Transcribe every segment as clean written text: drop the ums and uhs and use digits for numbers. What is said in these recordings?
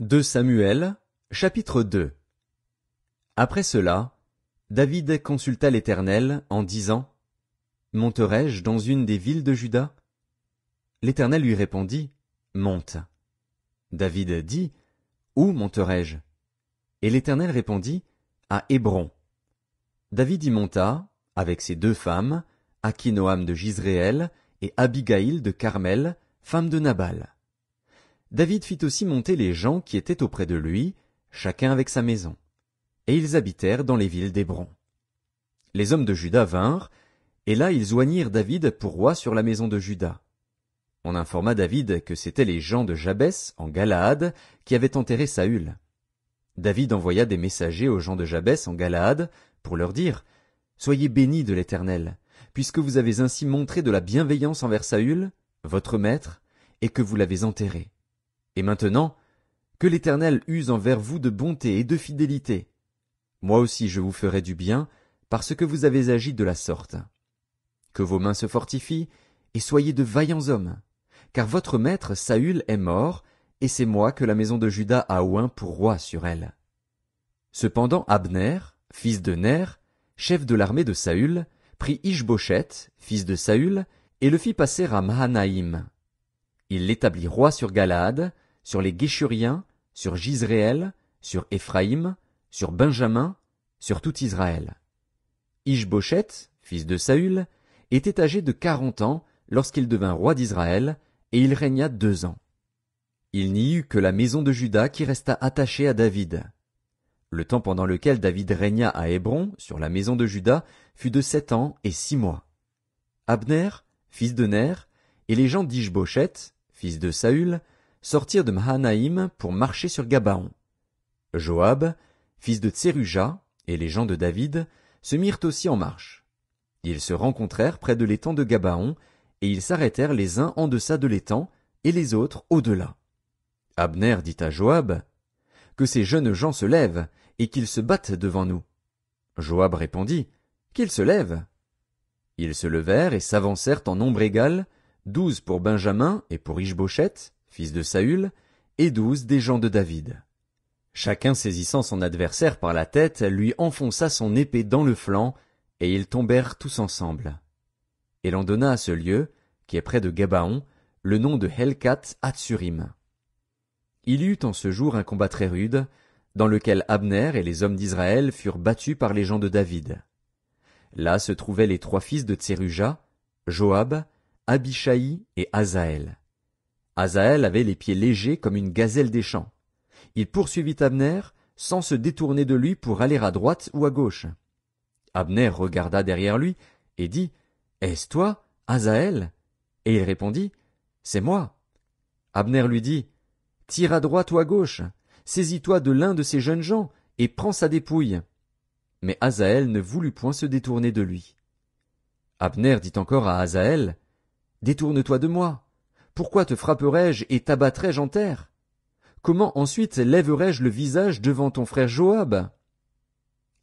2 Samuel, chapitre 2. Après cela, David consulta l'Éternel en disant, « Monterai-je dans une des villes de Juda ?» L'Éternel lui répondit, « Monte. » David dit, « Où monterai-je » Et l'Éternel répondit, « À Hébron. » David y monta, avec ses 2 femmes, Akinoam de Jizréel et Abigaïl de Carmel, femme de Nabal. David fit aussi monter les gens qui étaient auprès de lui, chacun avec sa maison. Et ils habitèrent dans les villes d'Hébron. Les hommes de Juda vinrent, et là ils oignirent David pour roi sur la maison de Juda. On informa David que c'étaient les gens de Jabès, en Galaad, qui avaient enterré Saül. David envoya des messagers aux gens de Jabès, en Galaad, pour leur dire, « Soyez bénis de l'Éternel, puisque vous avez ainsi montré de la bienveillance envers Saül, votre maître, et que vous l'avez enterré. Et maintenant, que l'Éternel use envers vous de bonté et de fidélité. Moi aussi je vous ferai du bien, parce que vous avez agi de la sorte. Que vos mains se fortifient, et soyez de vaillants hommes, car votre maître Saül est mort, et c'est moi que la maison de Juda a oint pour roi sur elle. » Cependant Abner, fils de Ner, chef de l'armée de Saül, prit Ish-Boshet, fils de Saül, et le fit passer à Mahanaïm. Il l'établit roi sur Galaad, sur les Guéshuriens, sur Jizréel, sur Éphraïm, sur Benjamin, sur tout Israël. Ish-Boshet, fils de Saül, était âgé de 40 ans lorsqu'il devint roi d'Israël, et il régna 2 ans. Il n'y eut que la maison de Juda qui resta attachée à David. Le temps pendant lequel David régna à Hébron, sur la maison de Juda, fut de 7 ans et 6 mois. Abner, fils de Ner, et les gens d'Ish-Boshet, fils de Saül, sortirent de Mahanaïm pour marcher sur Gabaon. Joab, fils de Tseruja, et les gens de David, se mirent aussi en marche. Ils se rencontrèrent près de l'étang de Gabaon, et ils s'arrêtèrent les uns en deçà de l'étang, et les autres au-delà. Abner dit à Joab, « Que ces jeunes gens se lèvent, et qu'ils se battent devant nous. » Joab répondit, « Qu'ils se lèvent. » Ils se levèrent et s'avancèrent en nombre égal, 12 pour Benjamin et pour Ish-Boshet, fils de Saül, et 12 des gens de David. Chacun saisissant son adversaire par la tête, lui enfonça son épée dans le flanc, et ils tombèrent tous ensemble. Et l'on donna à ce lieu, qui est près de Gabaon, le nom de Helkat Hatsurim. Il y eut en ce jour un combat très rude, dans lequel Abner et les hommes d'Israël furent battus par les gens de David. Là se trouvaient les 3 fils de Tseruja, Joab, Abishai et Asaël. Asaël avait les pieds légers comme une gazelle des champs. Il poursuivit Abner, sans se détourner de lui pour aller à droite ou à gauche. Abner regarda derrière lui et dit, « Est-ce toi, Asaël ?» Et il répondit, « C'est moi. » Abner lui dit, « Tire à droite ou à gauche, saisis-toi de l'un de ces jeunes gens et prends sa dépouille. » Mais Asaël ne voulut point se détourner de lui. Abner dit encore à Asaël, « Détourne-toi de moi. Pourquoi te frapperais-je et t'abattrais-je en terre? Comment ensuite lèverais-je le visage devant ton frère Joab ?»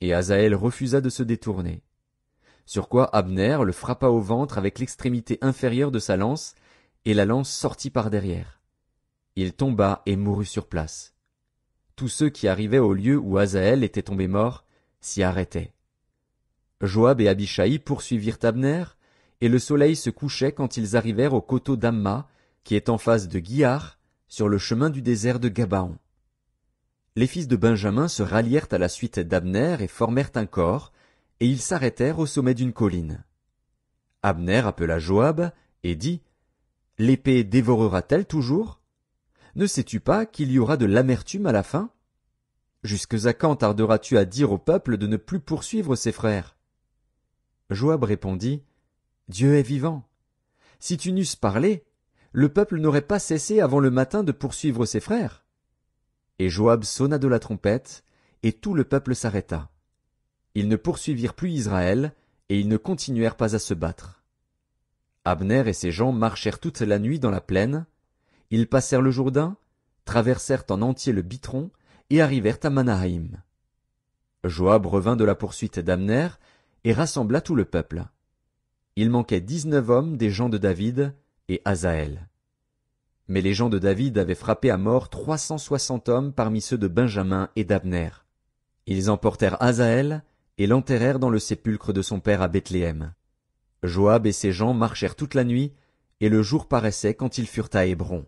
Et Asaël refusa de se détourner. Sur quoi Abner le frappa au ventre avec l'extrémité inférieure de sa lance, et la lance sortit par derrière. Il tomba et mourut sur place. Tous ceux qui arrivaient au lieu où Asaël était tombé mort s'y arrêtaient. Joab et Abishai poursuivirent Abner, et le soleil se couchait quand ils arrivèrent au coteau d'Amma, qui est en face de Guiar, sur le chemin du désert de Gabaon. Les fils de Benjamin se rallièrent à la suite d'Abner et formèrent un corps, et ils s'arrêtèrent au sommet d'une colline. Abner appela Joab et dit, « L'épée dévorera-t-elle toujours? Ne sais-tu pas qu'il y aura de l'amertume à la fin? Jusque à quand tarderas-tu à dire au peuple de ne plus poursuivre ses frères? » Joab répondit, « Dieu est vivant. Si tu n'eusses parlé, le peuple n'aurait pas cessé avant le matin de poursuivre ses frères. » Et Joab sonna de la trompette, et tout le peuple s'arrêta. Ils ne poursuivirent plus Israël, et ils ne continuèrent pas à se battre. Abner et ses gens marchèrent toute la nuit dans la plaine. Ils passèrent le Jourdain, traversèrent en entier le Bitron, et arrivèrent à Mahanaïm. Joab revint de la poursuite d'Abner, et rassembla tout le peuple. Il manquait 19 hommes des gens de David, et Asaël. Mais les gens de David avaient frappé à mort 360 hommes parmi ceux de Benjamin et d'Abner. Ils emportèrent Asaël et l'enterrèrent dans le sépulcre de son père à Bethléem. Joab et ses gens marchèrent toute la nuit, et le jour paraissait quand ils furent à Hébron.